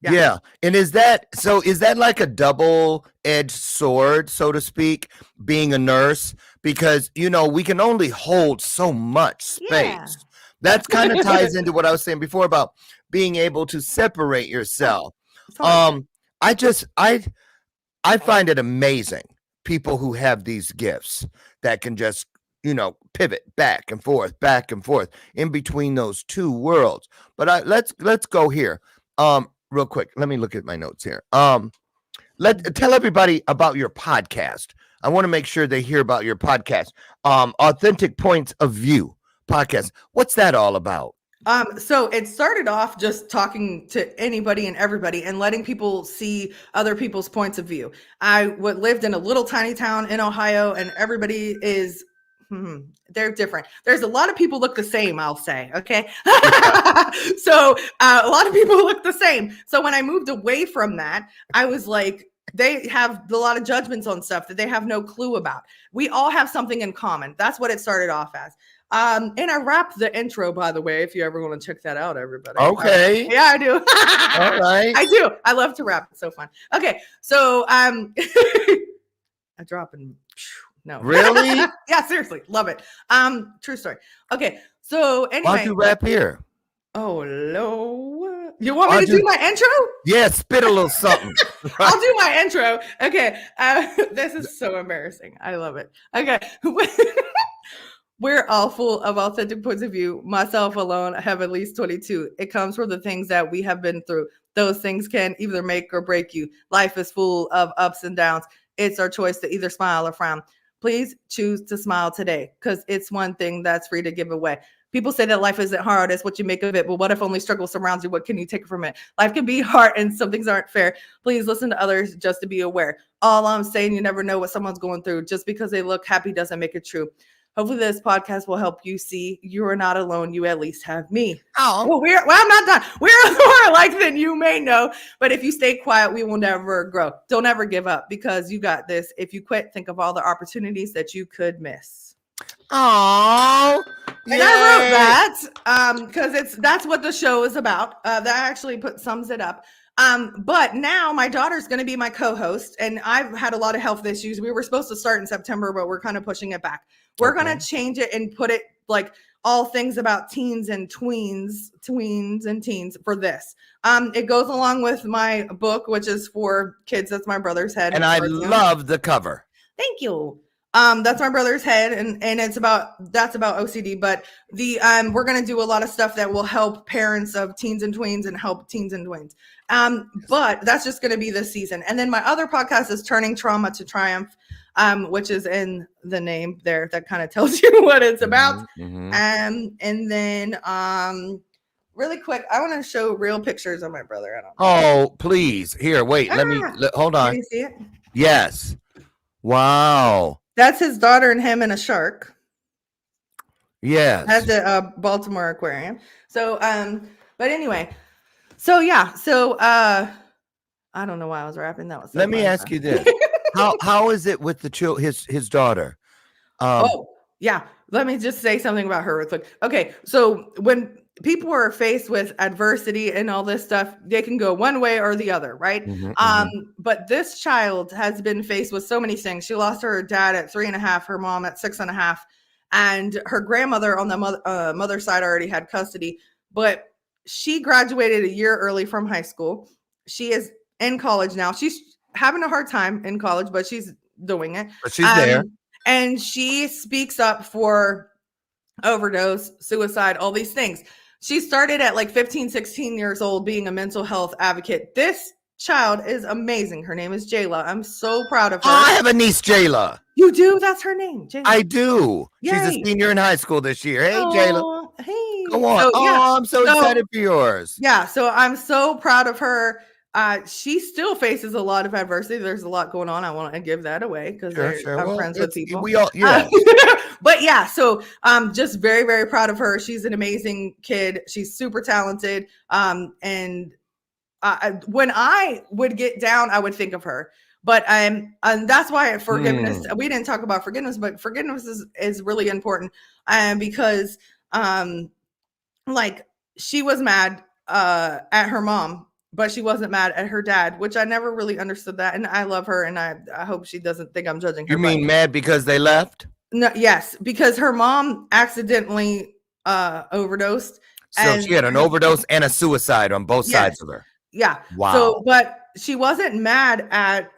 Yeah. And is that like a double-edged sword, so to speak, being a nurse? Because, we can only hold so much space. Yeah. That kind of ties into what I was saying before about being able to separate yourself. Totally. I find it amazing, people who have these gifts that can just, pivot back and forth in between those two worlds. But let's go here. Real quick, let me look at my notes here. Tell everybody about your podcast. I want to make sure they hear about your podcast. Authentic Points of View podcast. What's that all about? So it started off just talking to anybody and everybody and letting people see other people's points of view. I lived in a little tiny town in Ohio, and everybody is they're different. There's a lot of people look the same, I'll say. Okay. So a lot of people look the same. So when I moved away from that, I was like, they have a lot of judgments on stuff that they have no clue about. We all have something in common. That's what it started off as. And I wrapped the intro, by the way, if you ever want to check that out, everybody. Okay. Yeah, I do. All right. I do. I love to rap. It's so fun. Okay. So, I drop and no. Really? Yeah, seriously. Love it. True story. Okay. So Why anyway. don't you rap here? Oh, no. You want me to do my intro? Yeah, spit a little something. I'll do my intro. Okay. This is so embarrassing. I love it. Okay. We're all full of authentic points of view. Myself alone, I have at least 22. It comes from the things that we have been through. Those things can either make or break you. Life is full of ups and downs. It's our choice to either smile or frown. Please choose to smile today, because it's one thing that's free to give away. People say that life isn't hard, it's what you make of it. But what if only struggle surrounds you? What can you take from it? Life can be hard and some things aren't fair. Please listen to others just to be aware. All I'm saying, you never know what someone's going through. Just because they look happy doesn't make it true. Hopefully this podcast will help you see you are not alone. You at least have me. Oh, Well, I'm not done. We're more alike than you may know. But if you stay quiet, we will never grow. Don't ever give up, because you got this. If you quit, think of all the opportunities that you could miss. oh. And I wrote that because that's what the show is about. That actually sums it up. But now my daughter's going to be my co-host, and I've had a lot of health issues. We were supposed to start in September, but we're kind of pushing it back. We're going to change it and put it like all things about teens and tweens and teens for this. It goes along with my book, which is for kids. That's My Brother's Head. And I love the cover. Thank you. That's My Brother's Head, and that's about OCD. But we're gonna do a lot of stuff that will help parents of teens and tweens and help teens and tweens. But that's just gonna be this season. And then my other podcast is Turning Trauma to Triumph, which is in the name there. That kind of tells you what it's about. Mm-hmm. And then really quick, I want to show real pictures of my brother. I don't know. Oh, please. Here, wait. Hold on. Can you see it? Yes. Wow. That's his daughter and him and a shark. Yes. At the Baltimore Aquarium. So, but anyway, so yeah, so I don't know why I was rapping. That was so Let me fun. ask you this: how is it with his daughter? Yeah. Let me just say something about her real quick. Okay, so when people are faced with adversity and all this stuff, they can go one way or the other, right? But this child has been faced with so many things. She lost her dad at 3.5, her mom at 6.5, and her grandmother on the mother's side already had custody. But she graduated a year early from high school. She is in college now. She's having a hard time in college, but she's doing it. But she's there. And she speaks up for overdose, suicide, all these things. She started at like 15, 16 years old being a mental health advocate. This child is amazing. Her name is Jayla. I'm so proud of her. I have a niece, Jayla. You do? That's her name, Jayla. I do. Yay. She's a senior in high school this year. Hey, Jayla. Hey. Go on. So, yeah. I'm so excited for yours. Yeah. So I'm so proud of her. She still faces a lot of adversity. There's a lot going on. I want to give that away because I'm friends with people. We all, yeah. But yeah, so I'm just very, very proud of her. She's an amazing kid. She's super talented. And when I would get down, I would think of her. But and that's why forgiveness. We didn't talk about forgiveness, but forgiveness is really important. Because like she was mad at her mom, but she wasn't mad at her dad, which I never really understood that. And I love her, and I hope she doesn't think I'm judging her. You mean mad because they left? No, yes, because her mom accidentally overdosed. So she had an overdose and a suicide on both sides of her. Yeah. Wow. So, but she wasn't mad at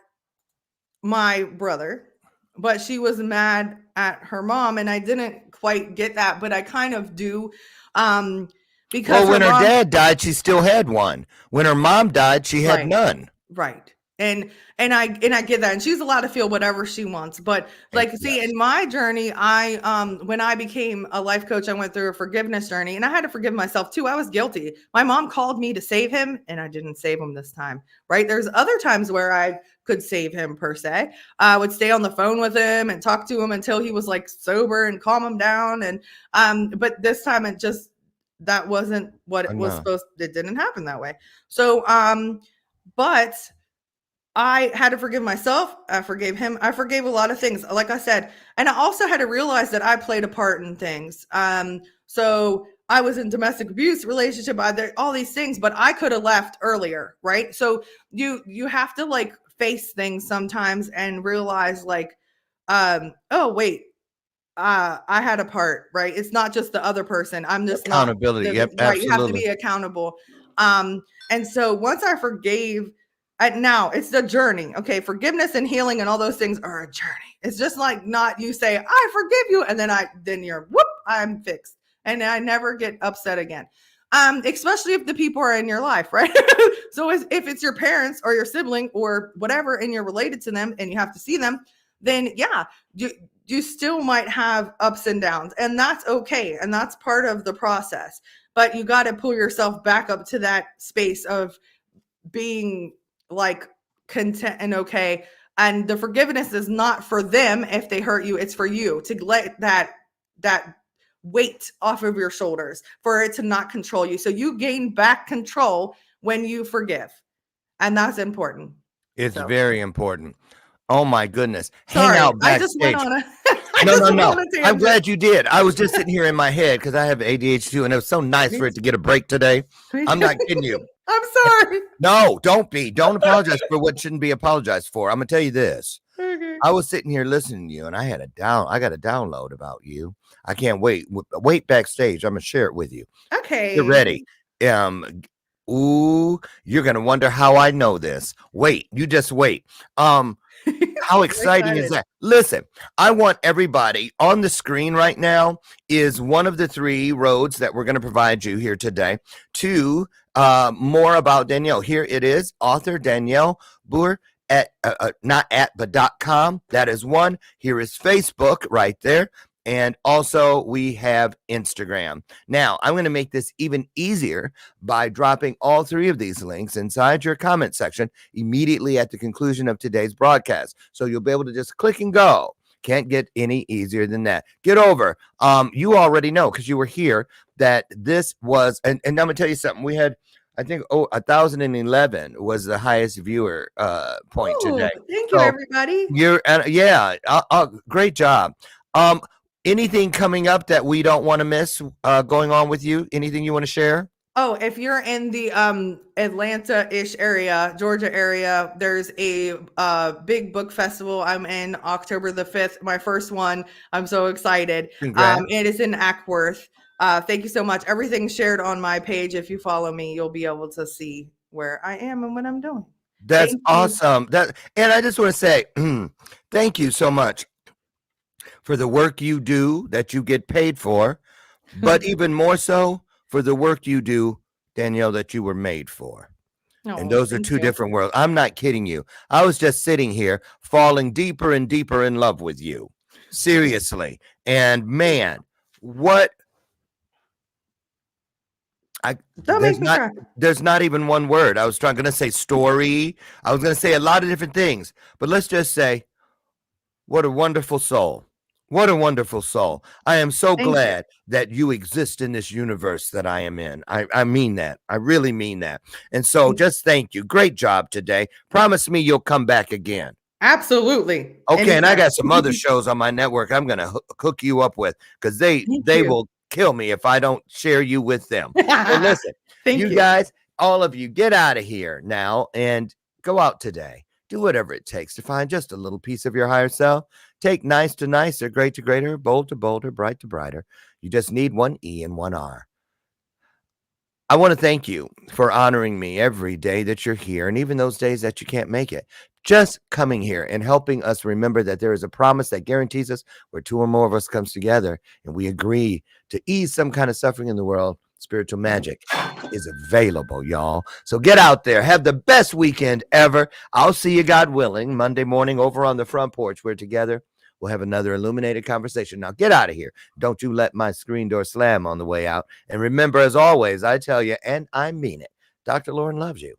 my brother, but she was mad at her mom, and I didn't quite get that, but I kind of do. Because when her dad died, she still had one. When her mom died, she had none. Right. And I get that. And she's allowed to feel whatever she wants. But like, see, in my journey, when I became a life coach, I went through a forgiveness journey, and I had to forgive myself too. I was guilty. My mom called me to save him, and I didn't save him this time. Right? There's other times where I could save him per se. I would stay on the phone with him and talk to him until he was like sober and calm him down. And but this time that wasn't what it was supposed. It didn't happen that way. So but I had to forgive myself. I forgave him. I forgave a lot of things, like I said. And I also had to realize that I played a part in things. So I was in domestic abuse relationship, all these things, but I could have left earlier, right? So you have to like face things sometimes and realize like, oh, wait, I had a part, right? It's not just the other person. I'm just accountability. Not, Yep, right? absolutely. You have to be accountable. And so once I forgave, now it's the journey. Okay. Forgiveness and healing and all those things are a journey. It's just like not you say, I forgive you. And then you're whoop, I'm fixed. And I never get upset again. Especially if the people are in your life, right? So if it's your parents or your sibling or whatever, and you're related to them and you have to see them, then yeah, you still might have ups and downs, and that's okay. And that's part of the process, but you got to pull yourself back up to that space of being like content and okay. And the forgiveness is not for them if they hurt you. It's for you to let that weight off of your shoulders, for it to not control you. So you gain back control when you forgive. And that's important. It's very important. Oh my goodness. Sorry, Hang out backstage. I just went on a No. I'm glad you did. I was just sitting here in my head because I have ADHD too, and it was so nice for it to get a break today. I'm not kidding you. I'm sorry. No, don't be. Don't apologize for what shouldn't be apologized for. I'm gonna tell you this. Okay. I was sitting here listening to you, and I got a download about you. I can't wait. Wait backstage. I'm gonna share it with you. Okay. Get ready. Ooh, you're gonna wonder how I know this. Wait, you just wait. How exciting is that? Listen, I want everybody on the screen right now is one of the 3 roads that we're going to provide you here today to more about Danielle. Here it is, author Danielle Booher at .com. That is one. Here is Facebook right there. And also we have Instagram. Now, I'm going to make this even easier by dropping all 3 of these links inside your comment section immediately at the conclusion of today's broadcast. So you'll be able to just click and go. Can't get any easier than that. Get over. You already know because you were here that this was, and I'm going to tell you something. We had, I think, 1,011 was the highest viewer point today. Thank you, everybody. You're, great job. Anything coming up that we don't want to miss going on with you? Anything you want to share? Oh, if you're in the Atlanta-ish area, Georgia area, there's a big book festival. I'm in October the 5th, my first one. I'm so excited. It is in Ackworth. Thank you so much. Everything's shared on my page. If you follow me, you'll be able to see where I am and what I'm doing. That's awesome. And I just want to say thank you so much for the work you do that you get paid for, but even more so for the work you do, Danielle, that you were made for. And those are 2 different worlds. I'm not kidding you. I was just sitting here falling deeper and deeper in love with you. Seriously. And man, there's not even one word. I was going to say story. I was going to say a lot of different things, but let's just say, what a wonderful soul. What a wonderful soul. I am so glad that you exist in this universe that I am in. I mean that. I really mean that. And so just thank you. Great job today. Promise me you'll come back again. Absolutely. Okay. Anytime. And I got some other shows on my network I'm going to hook you up with because they will kill me if I don't share you with them. So listen, you guys, all of you, get out of here now and go out today. Do whatever it takes to find just a little piece of your higher self. Take nice to nicer, great to greater, bold to bolder, bright to brighter. You just need one E and one R. I want to thank you for honoring me every day that you're here, and even those days that you can't make it. Just coming here and helping us remember that there is a promise that guarantees us where 2 or more of us comes together and we agree to ease some kind of suffering in the world, spiritual magic is available, y'all. So get out there. Have the best weekend ever. I'll see you, God willing, Monday morning over on the front porch. We're together. We'll have another illuminated conversation. Now get out of here. Don't you let my screen door slam on the way out. And remember, as always, I tell you, and I mean it, Dr. Loren loves you.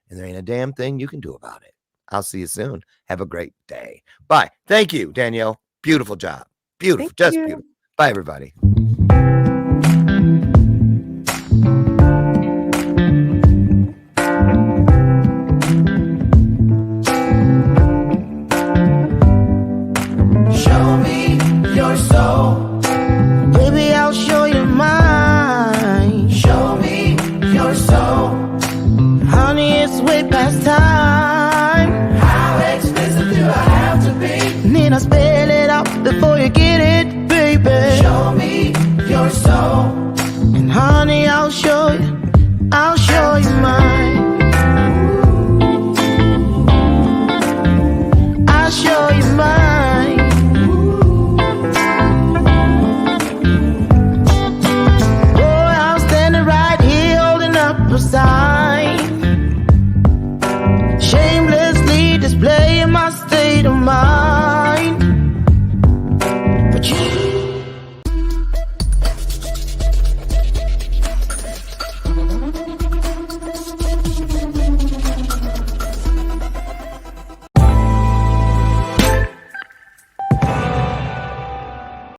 And there ain't a damn thing you can do about it. I'll see you soon. Have a great day. Bye. Thank you, Danielle. Beautiful job. Beautiful. Thank Just you. beautiful. Bye, everybody.